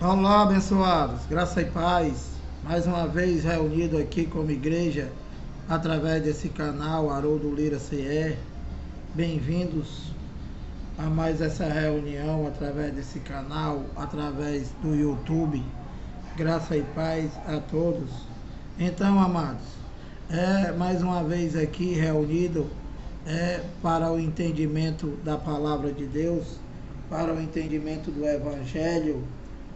Olá, abençoados, graça e paz. Mais uma vez reunido aqui como igreja através desse canal Haroldo Lira CE. Bem-vindos a mais essa reunião através desse canal, através do YouTube. Graça e paz a todos. Então, amados, mais uma vez aqui reunido para o entendimento da palavra de Deus, para o entendimento do Evangelho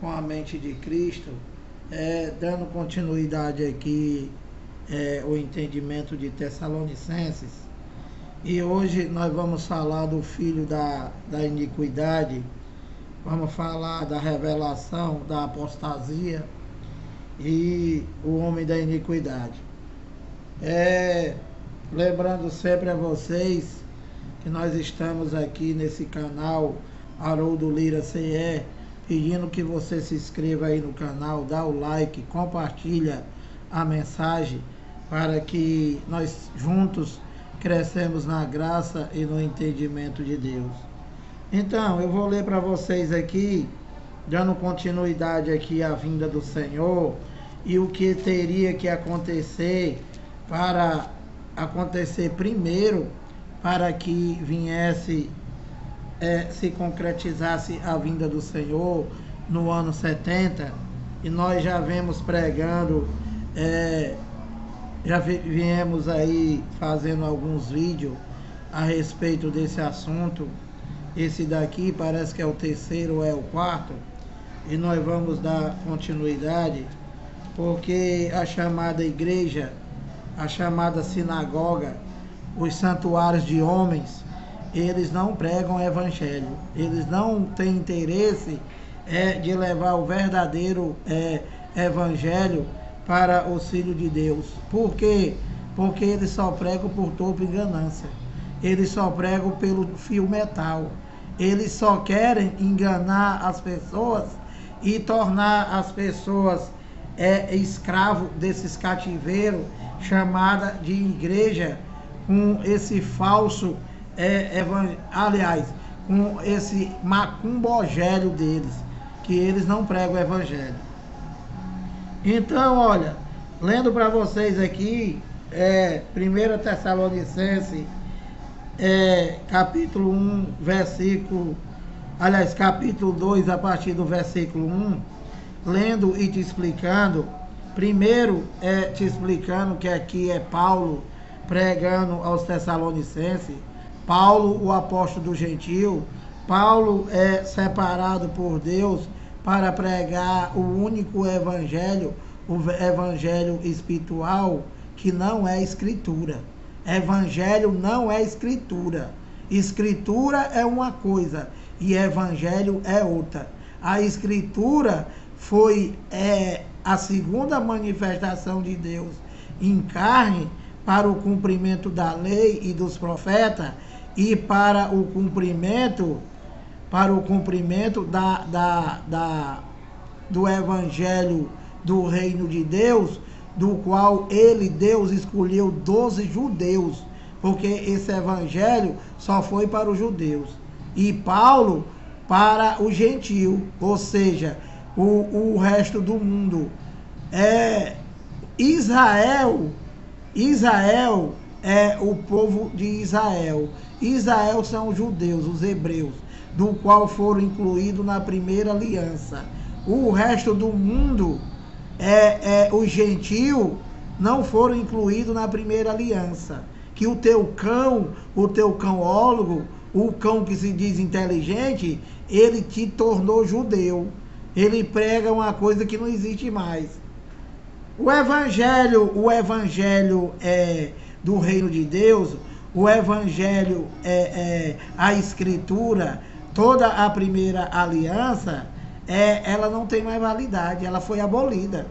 com a mente de Cristo, dando continuidade aqui o entendimento de Tessalonicenses. E hoje nós vamos falar do filho da iniquidade, vamos falar da revelação, da apostasia e o homem da iniquidade. Lembrando sempre a vocês que nós estamos aqui nesse canal Haroldo Lira CE, pedindo que você se inscreva aí no canal, dá o like, compartilha a mensagem para que nós juntos crescemos na graça e no entendimento de Deus. Então, eu vou ler para vocês aqui, dando continuidade aqui à vinda do Senhor e o que teria que acontecer para acontecer primeiro para que viesse se concretizasse a vinda do Senhor no ano 70, e nós já vemos pregando, já viemos aí fazendo alguns vídeos a respeito desse assunto. Esse daqui parece que é o terceiro ou é o quarto, e nós vamos dar continuidade, porque a chamada igreja, a chamada sinagoga, os santuários de homens, eles não pregam evangelho, eles não têm interesse de levar o verdadeiro evangelho para os filhos de Deus. Por quê? Porque eles só pregam por topo e ganância, eles só pregam pelo fio metal, eles só querem enganar as pessoas e tornar as pessoas escravo desses cativeiros chamada de igreja, com esse falso aliás, com esse macumbogélio deles, que eles não pregam o evangelho. Então, olha, lendo para vocês aqui, 1 Tessalonicenses, capítulo 1, capítulo 2, a partir do versículo 1, lendo e te explicando. Primeiro, te explicando que aqui é Paulo pregando aos Tessalonicenses. Paulo, o apóstolo do gentil. Paulo é separado por Deus para pregar o único evangelho, o evangelho espiritual, que não é escritura. Evangelho não é escritura. Escritura é uma coisa e evangelho é outra. A escritura foi a segunda manifestação de Deus em carne para o cumprimento da lei e dos profetas, e para o cumprimento do evangelho do reino de Deus, do qual Deus escolheu 12 judeus, porque esse evangelho só foi para os judeus, e Paulo para o gentil, ou seja, o resto do mundo. Israel é o povo de Israel. Israel são os judeus, os hebreus, do qual foram incluídos na primeira aliança. O resto do mundo, os gentios, não foram incluídos na primeira aliança. Que o teu cãólogo, o cão que se diz inteligente, ele te tornou judeu. Ele prega uma coisa que não existe mais. O evangelho do reino de Deus, o evangelho a escritura, toda a primeira aliança, ela não tem mais validade, ela foi abolida.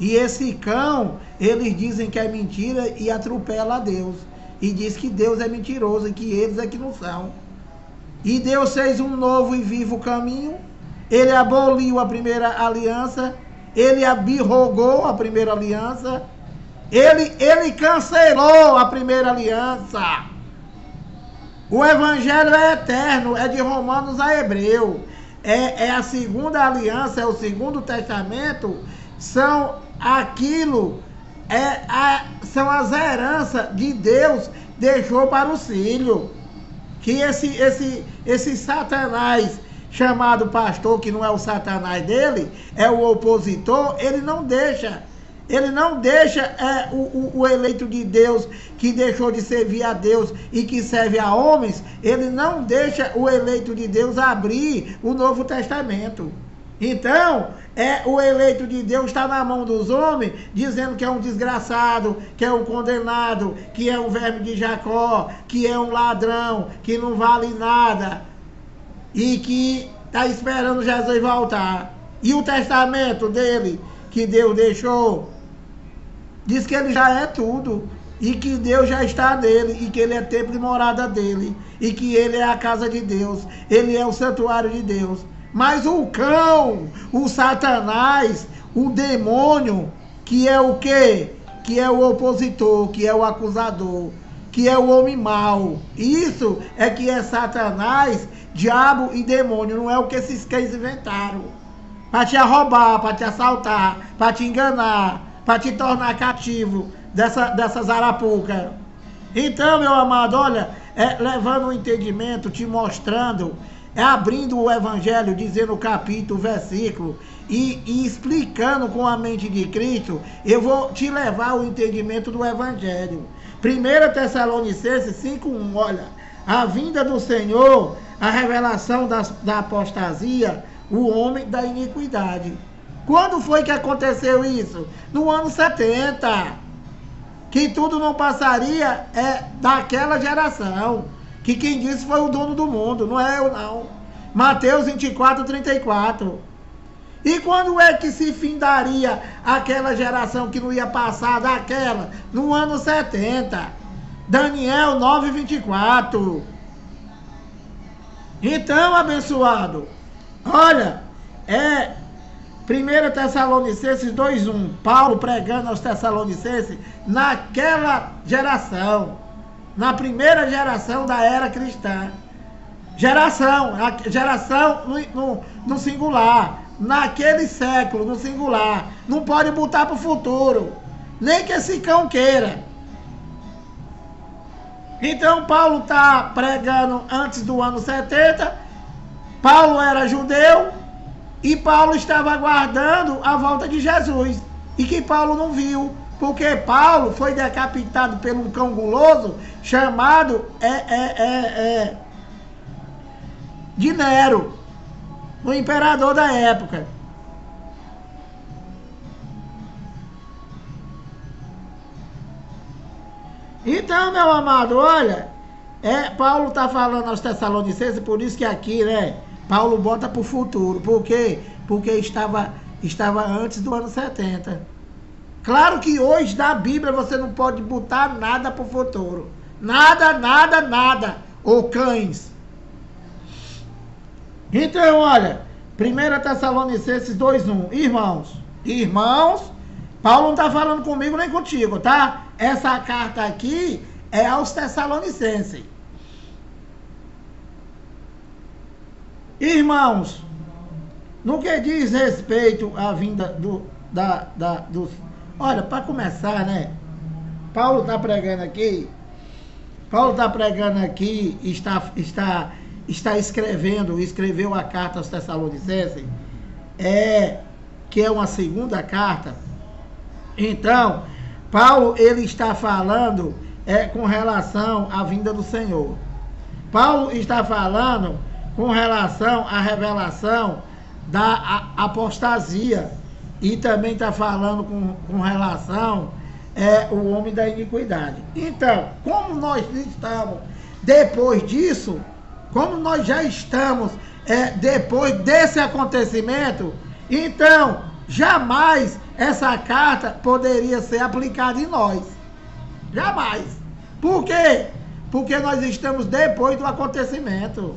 E esse cão, eles dizem que é mentira e atropela a Deus, e diz que Deus é mentiroso e que eles é que não são. E Deus fez um novo e vivo caminho. Ele aboliu a primeira aliança, ele abrogou a primeira aliança, ele cancelou a primeira aliança. O evangelho é eterno, é de Romanos a Hebreu. é a segunda aliança, é o segundo testamento, são aquilo, são as heranças de Deus deixou para os filhos. Que esse Satanás, chamado pastor, que não é o Satanás dele, é o opositor, ele não deixa o eleito de Deus, que deixou de servir a Deus e que serve a homens, ele não deixa o eleito de Deus abrir o Novo Testamento. Então, o eleito de Deus está na mão dos homens, dizendo que é um desgraçado, que é um condenado, que é um verme de Jacó, que é um ladrão, que não vale nada e que está esperando Jesus voltar. E o testamento dele, que Deus deixou, diz que ele já é tudo, e que Deus já está nele, e que ele é templo de morada dele, e que ele é a casa de Deus, ele é o santuário de Deus. Mas o cão, o Satanás, o demônio, que é o quê? Que é o opositor, que é o acusador, que é o homem mau. Isso é que é Satanás, diabo e demônio, não é o que esses cães inventaram. Para te roubar, para te assaltar, para te enganar, para te tornar cativo dessas arapucas. Então, meu amado, olha, levando o entendimento, te mostrando, abrindo o evangelho, dizendo o capítulo, o versículo, e explicando com a mente de Cristo, eu vou te levar ao entendimento do evangelho. 1 Tessalonicenses 5:1, olha, a vinda do Senhor, a revelação da apostasia, o homem da iniquidade. Quando foi que aconteceu isso? No ano 70. Que tudo não passaria daquela geração. Que quem disse foi o dono do mundo, não é eu não. Mateus 24:34. E quando é que se findaria aquela geração que não ia passar daquela? No ano 70. Daniel 9:24. Então, abençoado, olha, 1 Tessalonicenses 2:1, Paulo pregando aos Tessalonicenses naquela geração, na primeira geração da era cristã. Geração no singular, naquele século, no singular. Não pode botar para o futuro, nem que esse cão queira. Então Paulo está pregando antes do ano 70, Paulo era judeu, e Paulo estava aguardando a volta de Jesus, e que Paulo não viu, porque Paulo foi decapitado por um cão guloso chamado de Nero, o imperador da época. Então, meu amado, olha, Paulo está falando aos Tessalonicenses, por isso que aqui, né, Paulo bota para o futuro. Por quê? Porque estava antes do ano 70. Claro que hoje na Bíblia você não pode botar nada para o futuro. Nada, nada, nada. Ou cães. Então, olha, 1 Tessalonicenses 2:1. Irmãos, Paulo não está falando comigo nem contigo, tá? Essa carta aqui é aos Tessalonicenses. Irmãos, no que diz respeito à vinda dos... Olha, para começar, né? Paulo está pregando aqui, escreveu a carta aos Tessalonicenses, que é uma segunda carta. Então, Paulo, ele está falando com relação à vinda do Senhor. Paulo está falando com relação à revelação da apostasia. E também está falando com relação o homem da iniquidade. Então, como nós estamos depois disso, como nós já estamos depois desse acontecimento, então jamais essa carta poderia ser aplicada em nós. Jamais. Por quê? Porque nós estamos depois do acontecimento.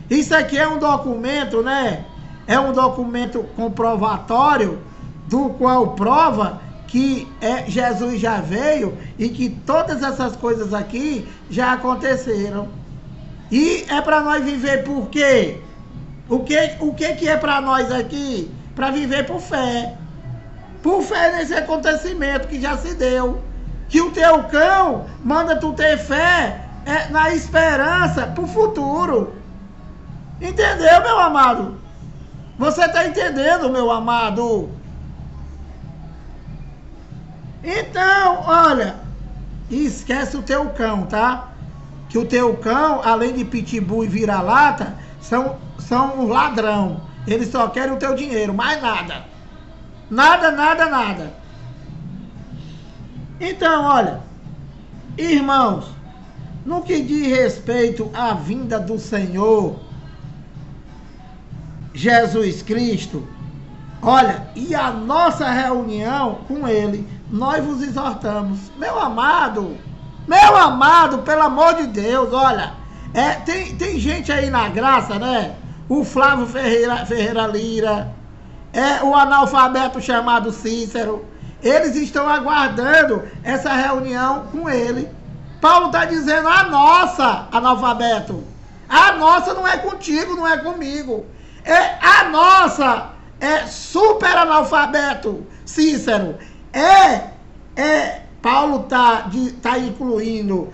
Isso aqui é um documento, né? É um documento comprovatório, do qual prova que Jesus já veio e que todas essas coisas aqui já aconteceram. E é para nós viver por quê? O que é para nós aqui? Para viver por fé. Por fé nesse acontecimento que já se deu. Que o teu cão manda tu ter fé na esperança pro futuro. Entendeu, meu amado? Você está entendendo, meu amado? Então, olha, esquece o teu cão, tá? Que o teu cão, além de pitbull e vira-lata, são um ladrão. Eles só querem o teu dinheiro, mais nada. Nada, nada, nada. Então, olha, irmãos, no que diz respeito à vinda do Senhor Jesus Cristo, olha, e a nossa reunião com Ele, nós vos exortamos. Meu amado, pelo amor de Deus, olha, tem gente aí na graça, né? O Flávio Ferreira Lira, o analfabeto chamado Cícero, eles estão aguardando essa reunião com ele. Paulo está dizendo, a nossa, analfabeto, a nossa não é contigo, não é comigo. A nossa super analfabeto, Cícero. Paulo tá incluindo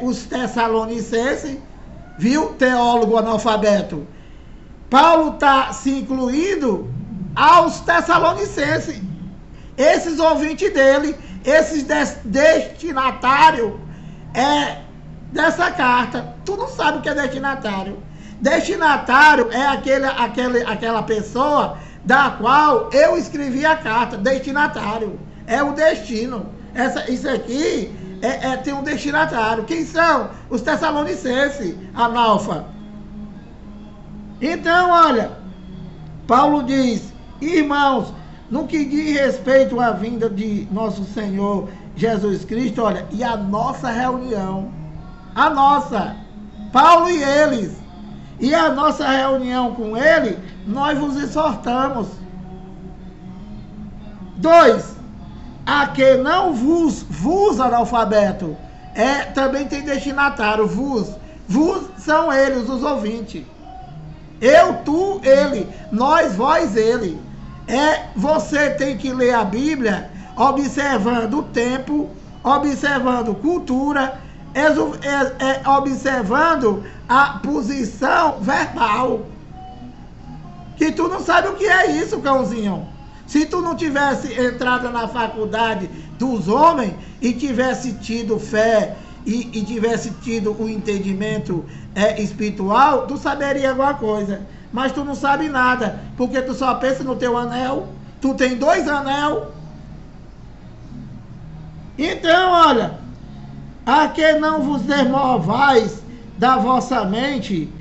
os Tessalonicenses, viu? Teólogo analfabeto. Paulo está se incluindo aos Tessalonicenses. Esses ouvintes dele, esses destinatários dessa carta. Tu não sabe o que é destinatário. Destinatário é aquela pessoa da qual eu escrevi a carta. Destinatário é o destino. Isso aqui tem um destinatário. Quem são? Os Tessalonicenses, analfa. Então, olha, Paulo diz, irmãos, no que diz respeito à vinda de nosso Senhor Jesus Cristo, olha, e a nossa reunião, a nossa, Paulo e eles, e a nossa reunião com ele, nós vos exortamos. 2, a que não vos analfabeto, também tem destinatário, vos são eles, os ouvintes. Eu, tu, ele, nós, vós, ele. Você tem que ler a Bíblia observando o tempo, observando cultura, observando a posição verbal. Que tu não sabe o que é isso, cãozinho. Se tu não tivesse entrado na faculdade dos homens e tivesse tido fé e tivesse tido o entendimento espiritual, tu saberia alguma coisa. Mas tu não sabe nada, porque tu só pensa no teu anel. Tu tem 2 anel. Então, olha, a que não vos demovais da vossa mente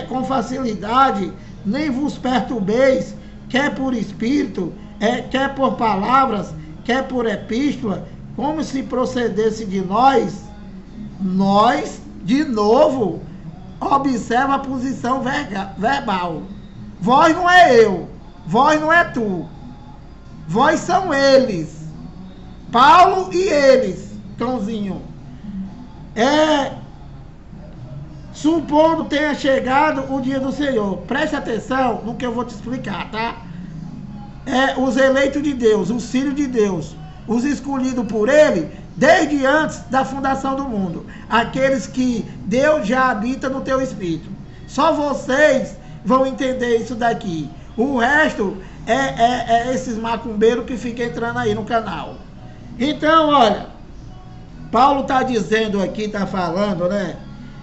com facilidade, nem vos perturbeis, quer por espírito, quer por palavras, quer por epístola, como se procedesse de nós, de novo, observa a posição verbal. Vós não é eu, vós não é tu, vós são eles, Paulo e eles, cãozinho. Supondo tenha chegado o dia do Senhor. Preste atenção no que eu vou te explicar, tá? Os eleitos de Deus, os filhos de Deus, os escolhidos por ele, desde antes da fundação do mundo. Aqueles que Deus já habita no teu espírito. Só vocês vão entender isso daqui. O resto é esses macumbeiros que ficam entrando aí no canal. Então, olha, Paulo está dizendo aqui, está falando, né,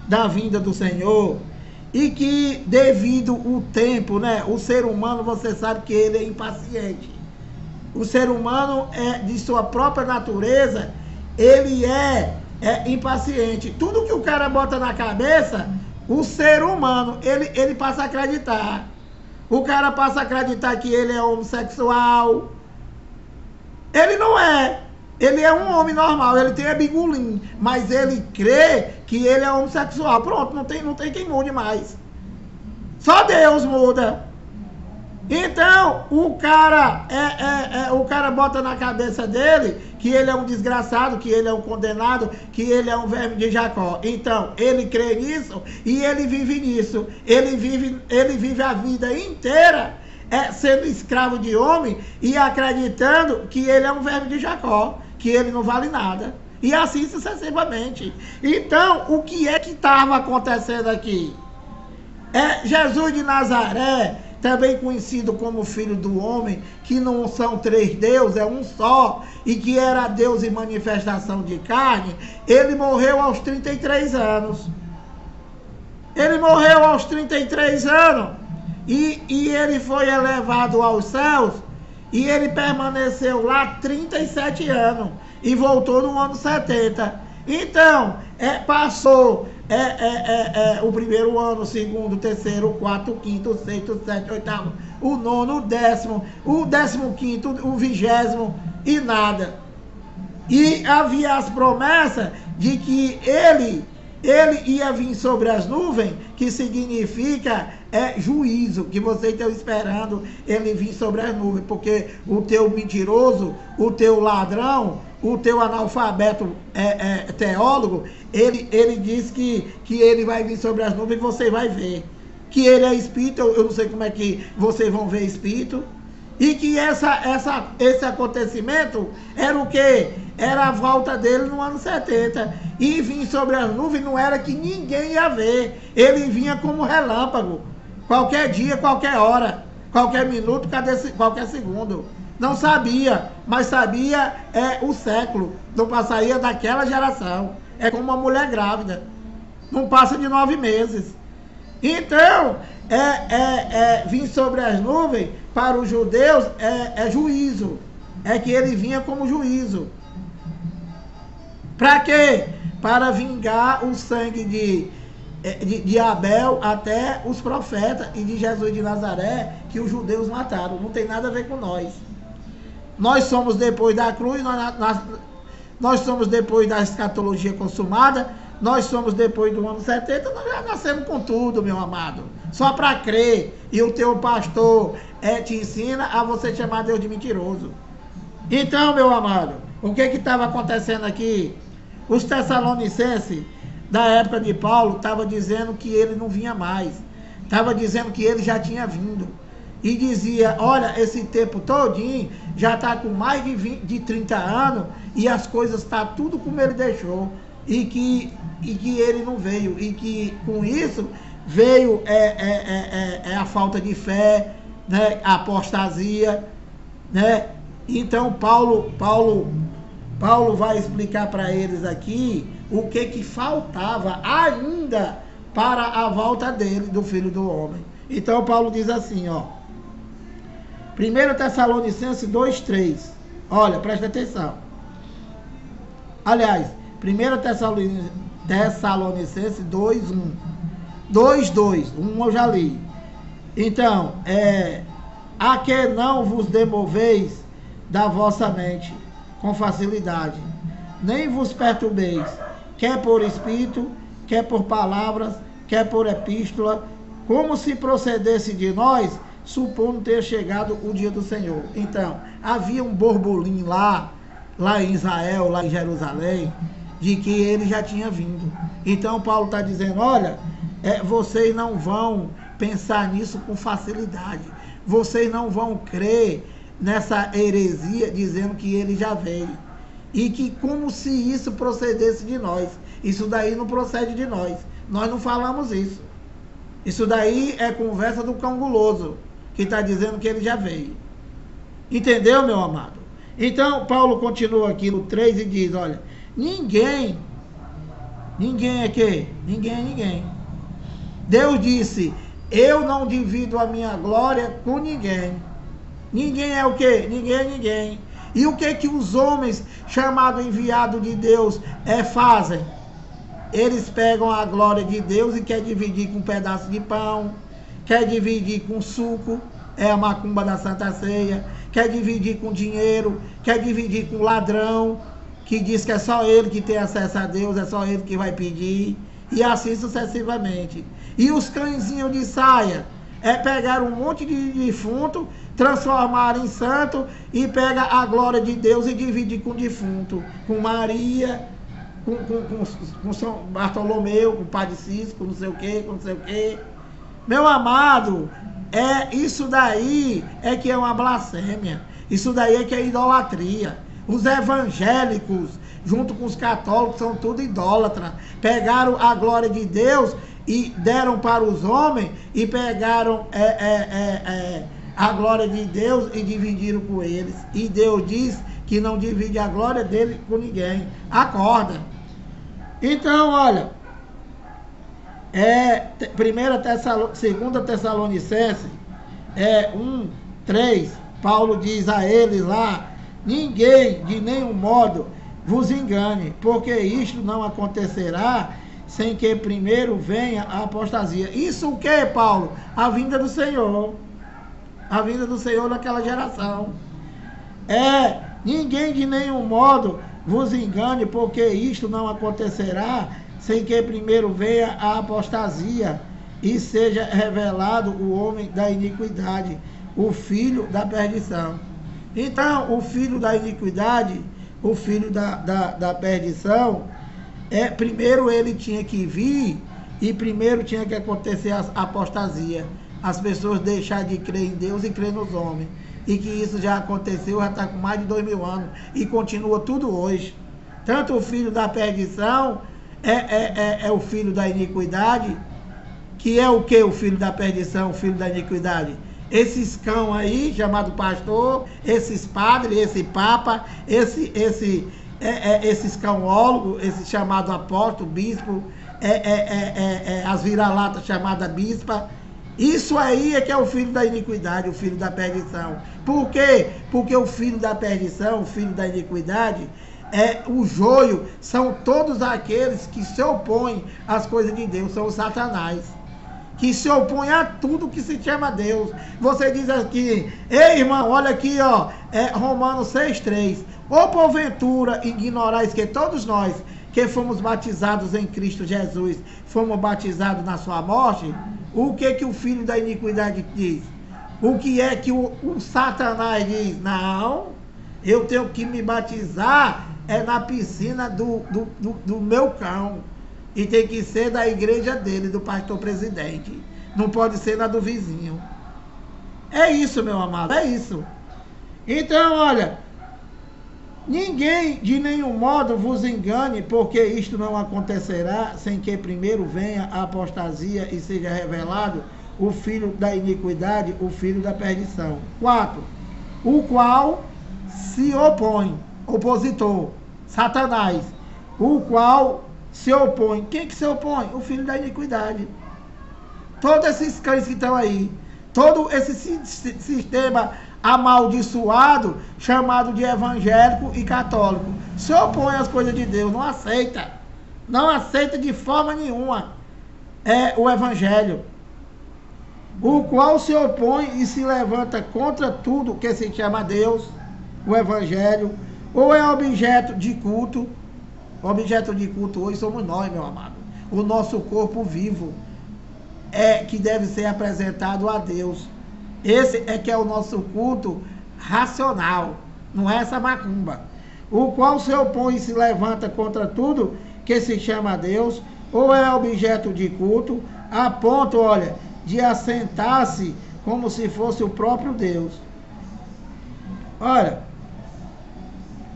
da vinda do Senhor, e que devido o tempo, né, o ser humano, você sabe que ele é impaciente. O ser humano de sua própria natureza, ele é impaciente. Tudo que o cara bota na cabeça, o ser humano, ele passa a acreditar. O cara passa a acreditar que ele é homossexual. Ele não é. Ele é um homem normal, ele tem bigulim, mas ele crê que ele é homossexual. Pronto, não tem quem mude mais. Só Deus muda. Então, o cara bota na cabeça dele que ele é um desgraçado, que ele é um condenado, que ele é um verme de Jacó. Então, ele crê nisso e ele vive nisso. Ele vive a vida inteira sendo escravo de homem e acreditando que ele é um verme de Jacó, que ele não vale nada. E assim sucessivamente. Então, o que é que estava acontecendo aqui? Jesus de Nazaré, também conhecido como Filho do Homem, que não são três deuses, é um só, e que era Deus em manifestação de carne, ele morreu aos 33 anos. Ele morreu aos 33 anos, e ele foi elevado aos céus, e ele permaneceu lá 37 anos, e voltou no ano 70. Então, passou o primeiro ano, o segundo, o terceiro, o quarto, o quinto, o sexto, o sétimo, o oitavo, o nono, o 15º, o 20º e nada. E havia as promessas de que ele ia vir sobre as nuvens, que significa juízo, que vocês estão esperando ele vir sobre as nuvens, porque o teu mentiroso, o teu ladrão, o teu analfabeto teólogo, ele diz que ele vai vir sobre as nuvens e você vai ver. Que ele é espírito, eu não sei como é que vocês vão ver espírito. E que esse acontecimento era o quê? Era a volta dele no ano 70. E vir sobre as nuvens não era que ninguém ia ver. Ele vinha como relâmpago. Qualquer dia, qualquer hora, qualquer minuto, qualquer segundo. Não sabia, mas sabia o século. Não passaria daquela geração. É como uma mulher grávida. Não passa de 9 meses. Então, vir sobre as nuvens, para os judeus, juízo. É que ele vinha como juízo. Para quê? Para vingar o sangue de Abel até os profetas e de Jesus de Nazaré, que os judeus mataram. Não tem nada a ver com nós. Nós somos depois da cruz, nós somos depois da escatologia consumada, nós somos depois do ano 70, nós já nascemos com tudo, meu amado. Só para crer. E o teu pastor te ensina a você chamar Deus de mentiroso. Então, meu amado, o que estava acontecendo aqui? Os Tessalonicenses, da época de Paulo, estavam dizendo que ele não vinha mais. Estava dizendo que ele já tinha vindo. E dizia, olha, esse tempo todinho já está com mais de 30 anos e as coisas estão tudo como ele deixou. E que ele não veio. E que com isso veio a falta de fé, né, a apostasia, né? Então Paulo vai explicar para eles aqui o que faltava ainda para a volta dele, do Filho do Homem. Então Paulo diz assim, ó. 1 Tessalonicenses 2:3. Olha, presta atenção. Aliás, 1 Tessalonicenses 2:1. 2:2. Eu já li. Então, a que não vos demoveis da vossa mente com facilidade, nem vos perturbeis, quer por espírito, quer por palavras, quer por epístola, como se procedesse de nós, supondo ter chegado o dia do Senhor. Então, havia um borbolim lá em Israel, lá em Jerusalém, de que ele já tinha vindo. Então, Paulo está dizendo, olha, vocês não vão pensar nisso com facilidade. Vocês não vão crer nessa heresia dizendo que ele já veio. E que como se isso procedesse de nós. Isso daí não procede de nós. Nós não falamos isso. Isso daí é conversa do cão guloso, que está dizendo que ele já veio. Entendeu, meu amado? Então, Paulo continua aqui no 3 e diz, olha, ninguém é quê? Ninguém é ninguém. Deus disse, eu não divido a minha glória com ninguém. Ninguém é o quê? Ninguém é ninguém. E o que os homens, chamados enviados de Deus, fazem? Eles pegam a glória de Deus e querem dividir com um pedaço de pão, quer dividir com suco, a macumba da Santa Ceia, quer dividir com dinheiro, quer dividir com ladrão, que diz que é só ele que tem acesso a Deus, é só ele que vai pedir, e assim sucessivamente. E os cãezinhos de saia, é pegar um monte de defunto, transformar em santo e pega a glória de Deus e divide com o defunto, com Maria, com São Bartolomeu, com o Padre Cisco, não sei o que, com não sei o que. Meu amado, isso daí é que é uma blasfêmia. Isso daí é que é idolatria. Os evangélicos, junto com os católicos, são tudo idólatras. Pegaram a glória de Deus e deram para os homens e pegaram a glória de Deus e dividiram com eles. E Deus diz que não divide a glória dele com ninguém. Acorda. Então, olha, 2 Tessalonicenses 1:3, Paulo diz a eles lá: ninguém de nenhum modo vos engane, porque isto não acontecerá sem que primeiro venha a apostasia. Isso o que, Paulo? A vinda do Senhor. A vinda do Senhor naquela geração. Ninguém de nenhum modo vos engane, porque isto não acontecerá sem que primeiro venha a apostasia e seja revelado o homem da iniquidade, o filho da perdição. Então, o filho da iniquidade, o filho da perdição, primeiro ele tinha que vir e primeiro tinha que acontecer a apostasia. As pessoas deixar de crer em Deus e crer nos homens. E que isso já aconteceu, já está com mais de 2000 anos e continua tudo hoje. Tanto o filho da perdição é o filho da iniquidade, que é o que o filho da perdição, o filho da iniquidade? Esses cão aí, chamado pastor, esses padres, esse papa, esses cãólogos, esse chamado apóstolo, bispo, as vira-latas chamadas bispa. Isso aí é que é o filho da iniquidade, o filho da perdição. Por quê? Porque o filho da perdição, o filho da iniquidade, o joio, são todos aqueles que se opõem às coisas de Deus, são os satanás, que se opõem a tudo que se chama Deus. Você diz aqui: ei, irmão, olha aqui, ó, Romanos 6:3, ou porventura ignorais que todos nós que fomos batizados em Cristo Jesus, fomos batizados na sua morte? O que o filho da iniquidade diz? O que é que o Satanás diz? Não, eu tenho que me batizar na piscina do meu cão. E tem que ser da igreja dele, do pastor presidente. Não pode ser na do vizinho. É isso, meu amado, é isso. Então, olha, ninguém de nenhum modo vos engane, porque isto não acontecerá sem que primeiro venha a apostasia e seja revelado o filho da iniquidade, o filho da perdição. 4. O qual se opõe, opositor, Satanás, o qual se opõe. Quem que se opõe? O filho da iniquidade. Todos esses cães que estão aí, todo esse sistema amaldiçoado, chamado de evangélico e católico, se opõe às coisas de Deus, não aceita. Não aceita de forma nenhuma o evangelho. O qual se opõe e se levanta contra tudo que se chama Deus, o evangelho, ou é objeto de culto. Objeto de culto hoje somos nós, meu amado. O nosso corpo vivo que deve ser apresentado a Deus. Esse é que é o nosso culto racional, não é essa macumba. O qual se opõe e se levanta contra tudo que se chama Deus, ou é objeto de culto, a ponto, olha, de assentar-se como se fosse o próprio Deus. Olha,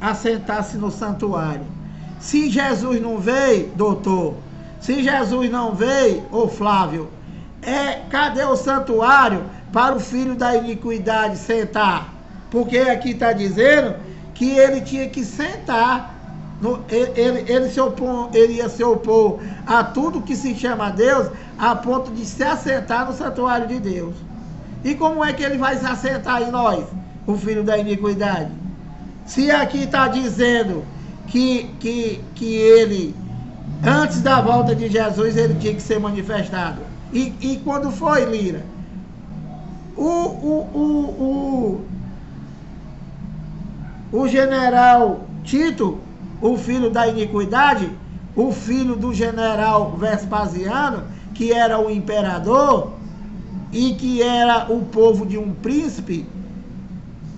assentar-se no santuário. Se Jesus não veio, doutor, se Jesus não veio, ô Flávio, cadê o santuário para o filho da iniquidade sentar? Porque aqui está dizendo que ele tinha que sentar. Ele ia se opor a tudo que se chama Deus, a ponto de se assentar no santuário de Deus. E como é que ele vai se assentar em nós, o filho da iniquidade? Se aqui está dizendo que ele, antes da volta de Jesus, ele tinha que ser manifestado. E quando foi, Lira? O general Tito, o filho da iniquidade, o filho do general Vespasiano, que era o imperador, e que era o povo de um príncipe,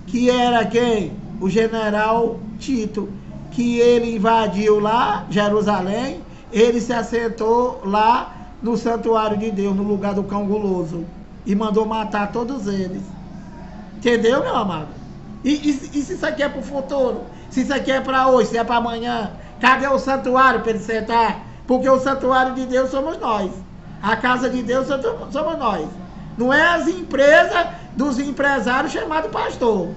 que era quem? O general Tito, que ele invadiu lá, Jerusalém, ele se assentou lá no santuário de Deus, no lugar do cão guloso, e mandou matar todos eles. Entendeu, meu amado? E se isso aqui é para o futuro? Se isso aqui é para hoje, se é para amanhã? Cadê o santuário para ele sentar? Porque o santuário de Deus somos nós. A casa de Deus somos nós. Não é as empresas dos empresários chamados pastor.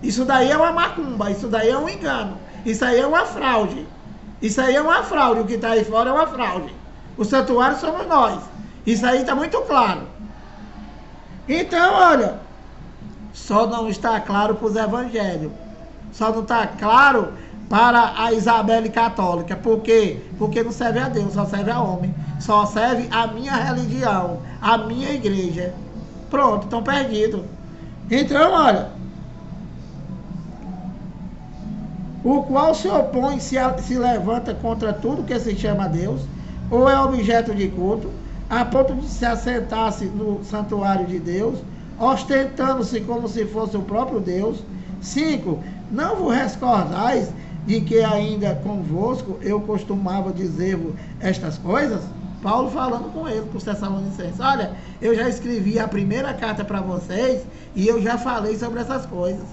Isso daí é uma macumba, isso daí é um engano, isso aí é uma fraude. Isso aí é uma fraude, o que está aí fora é uma fraude. O santuário somos nós. Isso aí está muito claro. Então, olha, só não está claro para os evangélicos. Só não está claro para a Isabelle católica. Por quê? Porque não serve a Deus, só serve a homem. Só serve a minha religião, a minha igreja. Pronto, estão perdidos. Então, olha, o qual se opõe, se levanta contra tudo que se chama Deus, ou é objeto de culto, a ponto de se assentar-se no santuário de Deus, ostentando-se como se fosse o próprio Deus. 5. Não vos recordais de que ainda convosco eu costumava dizer-vos estas coisas? Paulo falando com ele, com os Tessalonicenses. Olha, eu já escrevi a primeira carta para vocês e eu já falei sobre essas coisas.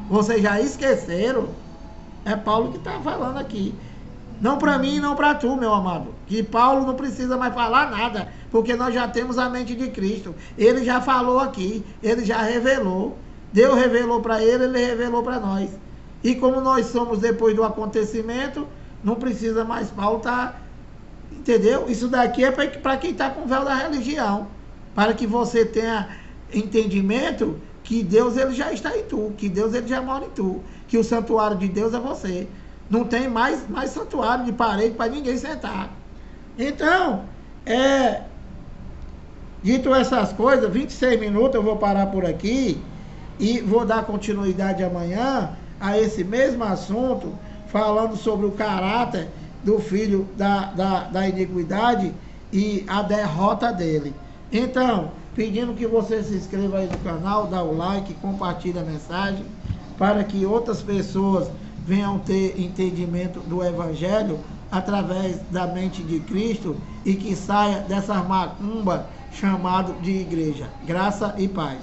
Vocês já esqueceram? É Paulo que está falando aqui. Não para mim, não para tu, meu amado. Que Paulo não precisa mais falar nada, porque nós já temos a mente de Cristo. Ele já falou aqui, ele já revelou. Deus revelou para ele, ele revelou para nós. E como nós somos depois do acontecimento, não precisa mais Paulo estar... Entendeu? Isso daqui é para quem está com o véu da religião. Para que você tenha entendimento que Deus ele já está em tu, que Deus ele já mora em tu, que o santuário de Deus é você. Não tem mais santuário de parede para ninguém sentar. Então, dito essas coisas, 26 minutos, eu vou parar por aqui e vou dar continuidade amanhã a esse mesmo assunto, falando sobre o caráter do filho da iniquidade e a derrota dele. Então, pedindo que você se inscreva aí no canal, dá o like, compartilhe a mensagem, para que outras pessoas venham ter entendimento do Evangelho através da mente de Cristo e que saia dessa macumba chamado de igreja. Graça e paz.